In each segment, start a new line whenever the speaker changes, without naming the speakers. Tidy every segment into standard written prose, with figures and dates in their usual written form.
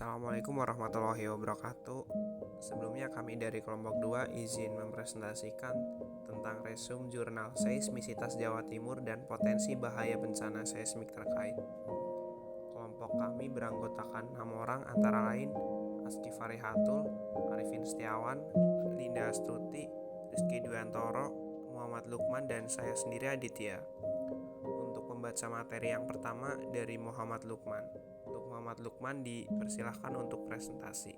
Assalamualaikum warahmatullahi wabarakatuh. Sebelumnya kami dari kelompok 2 izin mempresentasikan tentang resum jurnal seismisitas Jawa Timur dan potensi bahaya bencana seismik terkait. Kelompok kami beranggotakan 6 orang antara lain Aski Farihatul, Arifin Setiawan, Linda Astuti, Rizky Dwiantoro, Muhammad Lukman, dan saya sendiri Aditya. Untuk membaca materi yang pertama dari Muhammad Lukman. Untuk Muhammad Lukman dipersilahkan untuk presentasi.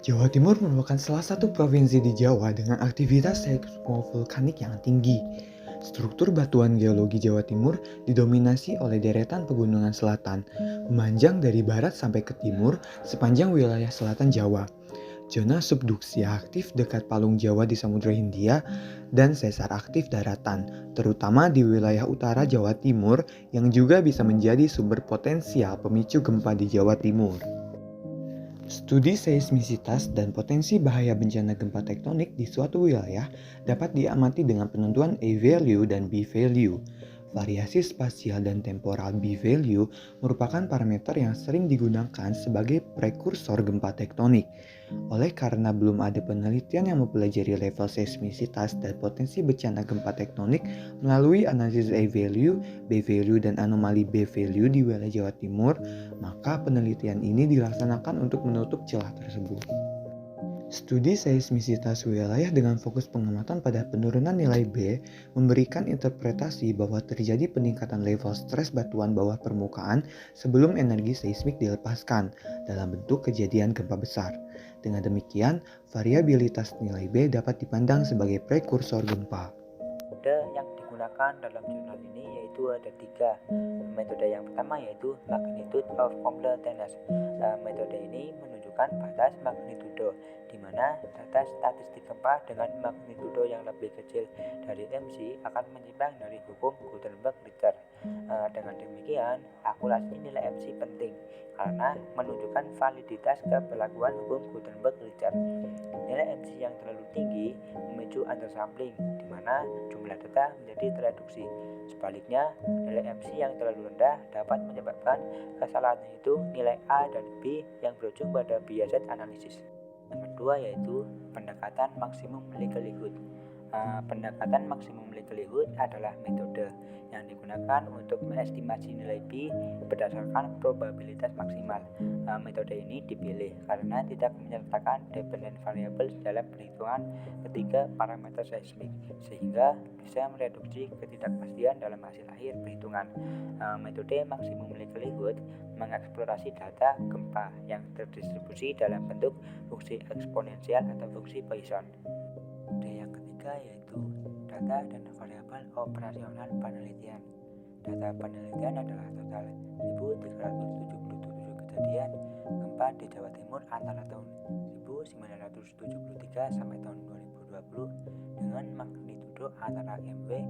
Jawa Timur merupakan salah satu provinsi di Jawa dengan aktivitas seismovulkanik yang tinggi. Struktur batuan geologi Jawa Timur didominasi oleh deretan pegunungan selatan, memanjang dari barat sampai ke timur sepanjang wilayah selatan Jawa. Zona subduksi aktif dekat Palung Jawa di Samudra Hindia dan sesar aktif daratan, terutama di wilayah utara Jawa Timur yang juga bisa menjadi sumber potensial pemicu gempa di Jawa Timur. Studi seismisitas dan potensi bahaya bencana gempa tektonik di suatu wilayah dapat diamati dengan penentuan A-value dan B-value. Variasi spasial dan temporal B-value merupakan parameter yang sering digunakan sebagai prekursor gempa tektonik. Oleh karena belum ada penelitian yang mempelajari level seismisitas dan potensi bencana gempa tektonik melalui analisis A-value, B-value, dan anomali B-value di wilayah Jawa Timur, maka penelitian ini dilaksanakan untuk menutup celah tersebut. Studi seismisitas wilayah dengan fokus pengamatan pada penurunan nilai B memberikan interpretasi bahwa terjadi peningkatan level stres batuan bawah permukaan sebelum energi seismik dilepaskan dalam bentuk kejadian gempa besar. Dengan demikian, variabilitas nilai B dapat dipandang sebagai prekursor gempa.
Metode yang digunakan dalam jurnal ini yaitu ada 3. Metode yang pertama yaitu magnitude of completeness. Metode ini menunjukkan batas magnitudo, di mana data statistik gempa dengan magnitudo yang lebih kecil dari MC akan menyimpang dari hukum Gutenberg-Richter. Dengan demikian, akurasi nilai MC penting karena menunjukkan validitas keberlakuan hukum Gutenberg-Richter. Nilai MC yang terlalu tinggi memicu undersampling, di mana jumlah data menjadi tereduksi. Sebaliknya, nilai MC yang terlalu rendah dapat menyebabkan kesalahan, yaitu nilai A dan B yang berujung pada biased analisis. Yang kedua yaitu pendekatan maksimum likelihood. Pendekatan maksimum likelihood adalah metode yang digunakan untuk mengestimasi nilai B berdasarkan probabilitas maksimal. Metode ini dipilih karena tidak menyertakan dependent variable dalam perhitungan ketiga parameter seismik, sehingga bisa mereduksi ketidakpastian dalam hasil akhir perhitungan. Metode maksimum likelihood mengeksplorasi data gempa yang terdistribusi dalam bentuk fungsi eksponensial atau fungsi Poisson. Yang ketiga yaitu data dan variabel operasional penelitian. Data penelitian adalah total 1.377 kejadian gempa di Jawa Timur antara tahun 1973 sampai tahun 2020 dengan magnitudo antara MW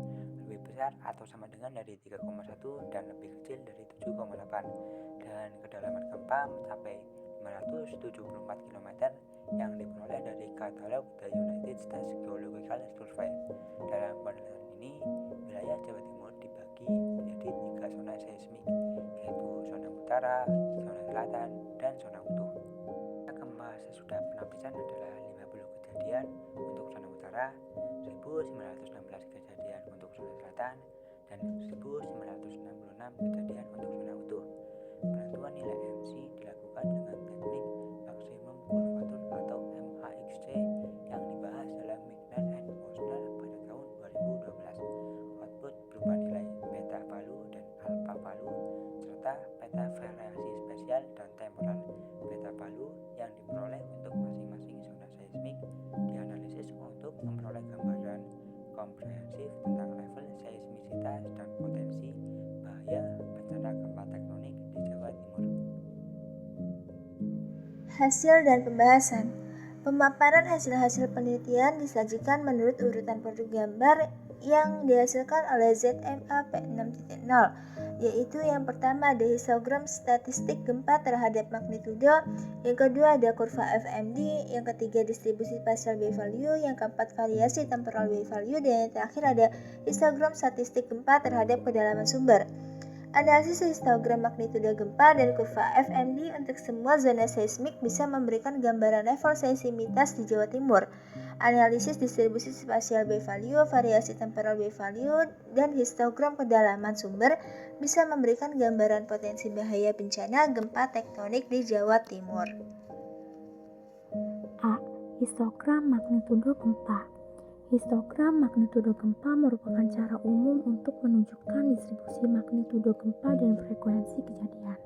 lebih besar atau sama dengan dari 3,1 dan lebih kecil dari 7,8, dan kedalaman gempa mencapai 574 km yang diperoleh dari katalog The United States Geological Survey. Dalam penelitian ini, wilayah Jawa Timur dibagi menjadi 3 zona seismik, yaitu zona utara, zona selatan, dan zona utuh. Gempa sesudah penapisan adalah 50 kejadian untuk zona utara, 1916 kejadian untuk zona selatan, dan 1966 kejadian untuk zona utuh. Penentuan nilai MC dilakukan dengan teknik maksimum kurvatur atau MAXC yang dibahas dalam Mignan and Posner pada tahun 2012. Output berupa nilai beta palu dan alpha palu serta peta variasi spesial dan temporal. Beta palu yang diperoleh untuk masing-masing zona seismik dianalisis untuk memperoleh gambaran komprehensif tentang level seismisitas dan potensi bahaya bencana gempa tektonik di Jawa Timur.
Hasil dan pembahasan. Pemaparan hasil-hasil penelitian disajikan menurut urutan produk gambar yang dihasilkan oleh ZMA P6.0, yaitu yang pertama ada histogram statistik gempa terhadap magnitudo, yang kedua ada kurva FMD, yang ketiga distribusi spatial B-value, yang keempat variasi temporal B-value, dan yang terakhir ada histogram statistik gempa terhadap kedalaman sumber. Analisis histogram magnitudo gempa dan kurva FMD untuk semua zona seismik bisa memberikan gambaran level seismitas di Jawa Timur. Analisis distribusi spasial B-value, variasi temporal B-value, dan histogram kedalaman sumber bisa memberikan gambaran potensi bahaya bencana gempa tektonik di Jawa Timur.
A. Histogram magnitudo gempa. Histogram magnitudo gempa merupakan cara umum untuk menunjukkan distribusi magnitudo gempa dan frekuensi kejadian.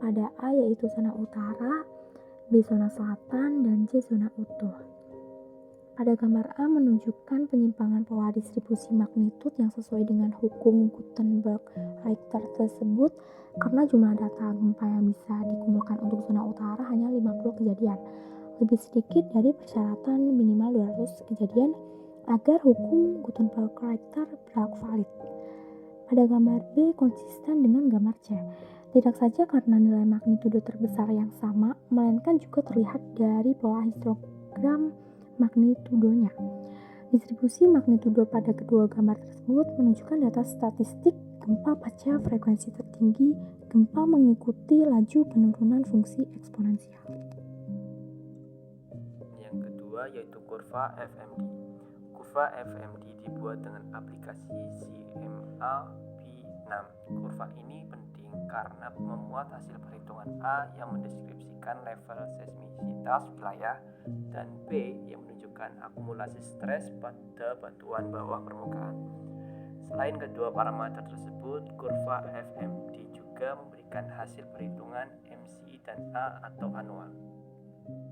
Pada A yaitu zona utara, B zona selatan, dan C zona utuh. Pada gambar A menunjukkan penyimpangan pola distribusi magnitud yang sesuai dengan hukum Gutenberg-Richter tersebut karena jumlah data gempa yang bisa dikumpulkan untuk zona utara hanya 50 kejadian. Lebih sedikit dari persyaratan minimal 200 kejadian agar hukum Gutenberg-Richter berlaku valid. Pada gambar B konsisten dengan gambar C. Tidak saja karena nilai magnitudo terbesar yang sama, melainkan juga terlihat dari pola histogram magnitudonya. Distribusi magnitudo pada kedua gambar tersebut menunjukkan data statistik gempa pasca frekuensi tertinggi. Gempa mengikuti laju penurunan fungsi eksponensial.
Yang kedua yaitu kurva FMD. Kurva FMD dibuat dengan aplikasi CMA-P6. Kurva ini penting karena memuat hasil perhitungan A yang mendeskripsikan level seismisitas wilayah dan B yang menunjukkan akumulasi stres pada batuan bawah permukaan. Selain kedua parameter tersebut, kurva FMD juga memberikan hasil perhitungan MC dan A atau anual.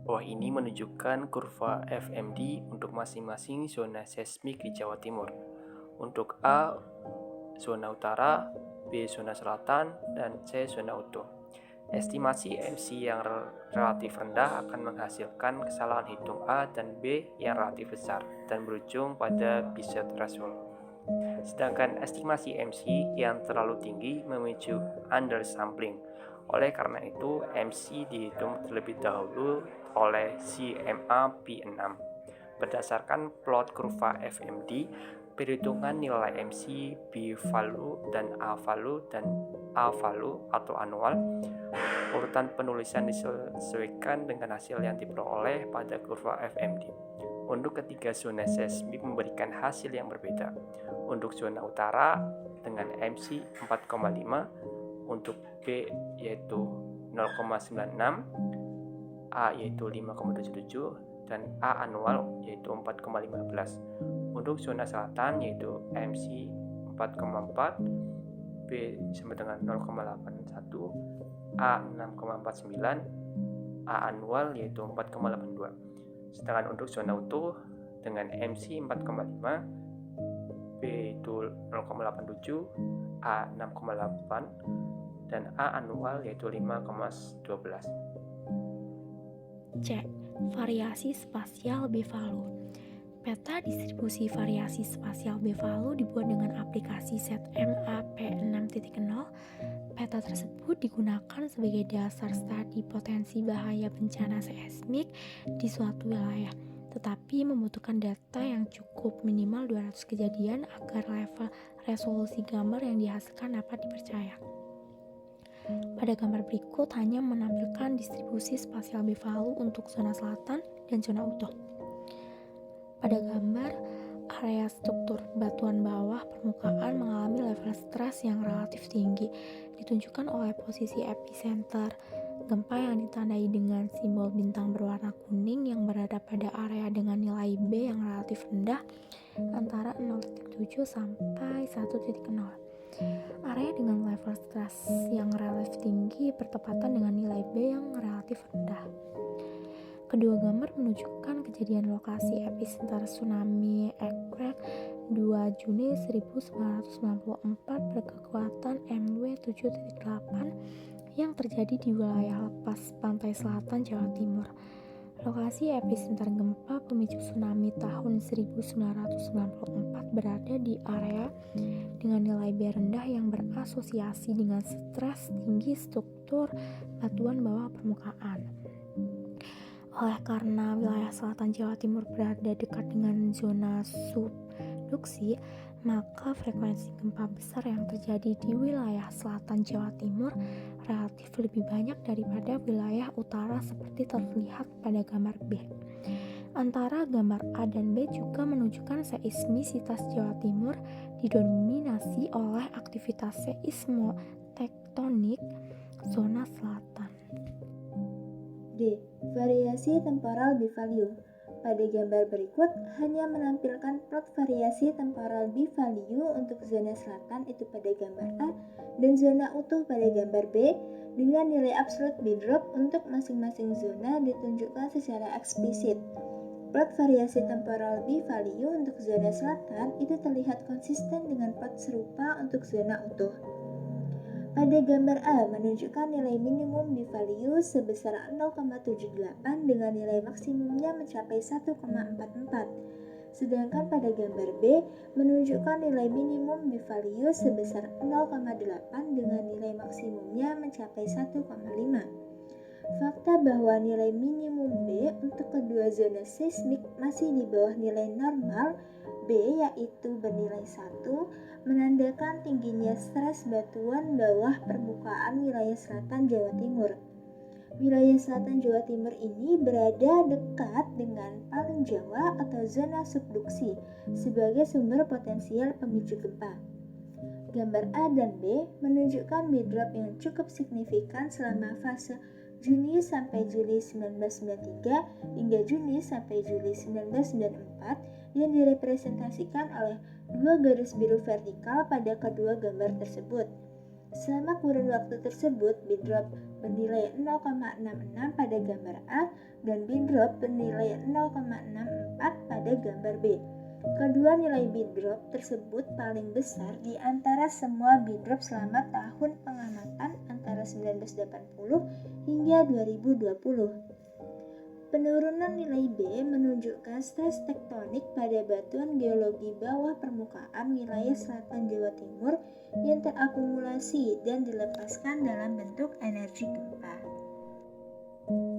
Bawah ini menunjukkan kurva FMD untuk masing-masing zona seismik di Jawa Timur. Untuk A, zona utara, B, zona selatan, dan C, zona utuh. Estimasi MC yang relatif rendah akan menghasilkan kesalahan hitung A dan B yang relatif besar dan berujung pada Biset threshold. Sedangkan estimasi MC yang terlalu tinggi memicu undersampling. Oleh karena itu, MC dihitung terlebih dahulu oleh CMA-P6. Berdasarkan plot kurva FMD, perhitungan nilai MC, B-value, dan A-value, dan A-value atau anual, urutan penulisan disesuaikan dengan hasil yang diperoleh pada kurva FMD. Untuk ketiga zona seismik memberikan hasil yang berbeda. Untuk zona utara dengan MC 4,5, untuk B yaitu 0,96, A yaitu 5,77, dan A anual yaitu 4,15. Untuk zona selatan yaitu MC 4,4, B sama dengan 0,81, A 6,49, A anual yaitu 4,82. Sedangkan untuk zona utuh dengan MC 4,5, B itu 0,87, A 6,8, dan A anual yaitu 5,12.
C. Variasi spasial B-value. Peta distribusi variasi spasial B-value dibuat dengan aplikasi ZMA-P6.0. Peta tersebut digunakan sebagai dasar studi potensi bahaya bencana seismik di suatu wilayah, tetapi membutuhkan data yang cukup minimal 200 kejadian agar level resolusi gambar yang dihasilkan dapat dipercaya. Pada gambar berikut hanya menampilkan distribusi spasial B-value untuk zona selatan dan zona utuh. Pada gambar, area struktur batuan bawah permukaan mengalami level stres yang relatif tinggi, ditunjukkan oleh posisi epicenter gempa yang ditandai dengan simbol bintang berwarna kuning yang berada pada area dengan nilai B yang relatif rendah antara 0,7 sampai 1,0. Area dengan level stres yang relatif tinggi bertepatan dengan nilai B yang relatif rendah. Kedua gambar menunjukkan kejadian lokasi epicenter tsunami earthquake 2 Juni 1994 berkekuatan MW 7.8 yang terjadi di wilayah lepas pantai selatan Jawa Timur. Lokasi epicenter gempa pemicu tsunami tahun 1994 berada di area dengan nilai B rendah yang berasosiasi dengan stres tinggi struktur batuan bawah permukaan. Oleh karena wilayah selatan Jawa Timur berada dekat dengan zona subduksi, maka frekuensi gempa besar yang terjadi di wilayah selatan Jawa Timur relatif lebih banyak daripada wilayah utara seperti terlihat pada gambar B. Antara gambar A dan B juga menunjukkan seismisitas Jawa Timur didominasi oleh aktivitas seismotektonik zona selatan.
D. Variasi temporal B-value. Pada gambar berikut hanya menampilkan plot variasi temporal B-value untuk zona selatan itu pada gambar A dan zona utuh pada gambar B dengan nilai absolut B-drop untuk masing-masing zona ditunjukkan secara eksplisit. Plot variasi temporal B-value untuk zona selatan itu terlihat konsisten dengan plot serupa untuk zona utuh. Pada gambar A menunjukkan nilai minimum B-value sebesar 0,78 dengan nilai maksimumnya mencapai 1,44. Sedangkan pada gambar B menunjukkan nilai minimum B-value sebesar 0,8 dengan nilai maksimumnya mencapai 1,5. Fakta bahwa nilai minimum B untuk kedua zona seismik masih di bawah nilai normal B yaitu bernilai 1 menandakan tingginya stres batuan bawah permukaan wilayah selatan Jawa Timur. Wilayah selatan Jawa Timur ini berada dekat dengan Paling Jawa atau zona subduksi sebagai sumber potensial pemicu gempa. Gambar A dan B menunjukkan B-drop yang cukup signifikan selama fase Juni sampai Juli 1993 hingga Juni sampai Juli 1994 yang direpresentasikan oleh dua garis biru vertikal pada kedua gambar tersebut. Selama kurun waktu tersebut, B-drop bernilai 0,66 pada gambar A dan B-drop bernilai 0,64 pada gambar B. Kedua nilai B-drop tersebut paling besar di antara semua B-drop selama tahun pengamatan antara 1980 hingga 2020. Penurunan nilai B menunjukkan stres tektonik pada batuan geologi bawah permukaan wilayah selatan Jawa Timur yang terakumulasi dan dilepaskan dalam bentuk energi gempa.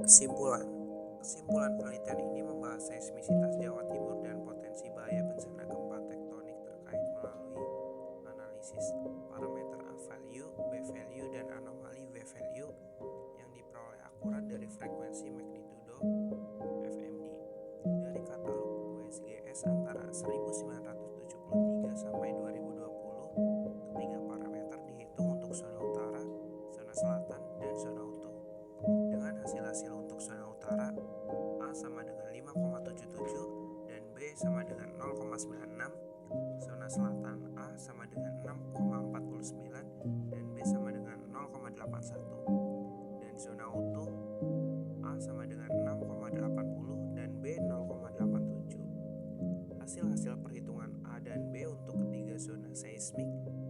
Kesimpulan penelitian ini membahas seismisitas Jawa Timur dan potensi bahaya bencana gempa tektonik terkait melalui analisis parameter A-value, B-value, dan anomali V-value yang diperoleh akurat dari frekuensi magnitudo FMD dari katalog USGS antara 1973 sampai 2020. Ketiga parameter dihitung untuk zona utara, zona selatan, dan zona utuh. Dengan hasil-hasil untuk zona utara, A sama dengan 5,77 dan B sama dengan 0,96, zona selatan A sama dengan 6,49 dan B sama dengan 0,81, dan zona utuh A sama dengan 6,80 dan B 0,87. Hasil-hasil perhitungan A dan B untuk ketiga zona seismik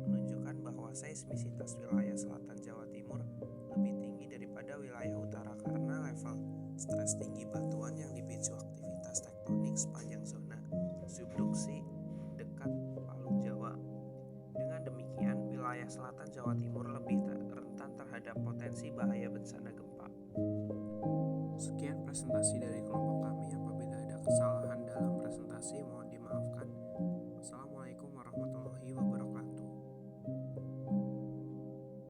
menunjukkan bahwa seismisitas wilayah selatan Jawa Timur lebih tinggi daripada wilayah utara karena level stres tinggi batuan yang dipicu aktivitas tektonik sepanjang zona subduksi dekat Palu Jawa. Dengan demikian, wilayah selatan Jawa Timur lebih rentan terhadap potensi bahaya bencana gempa. Sekian presentasi dari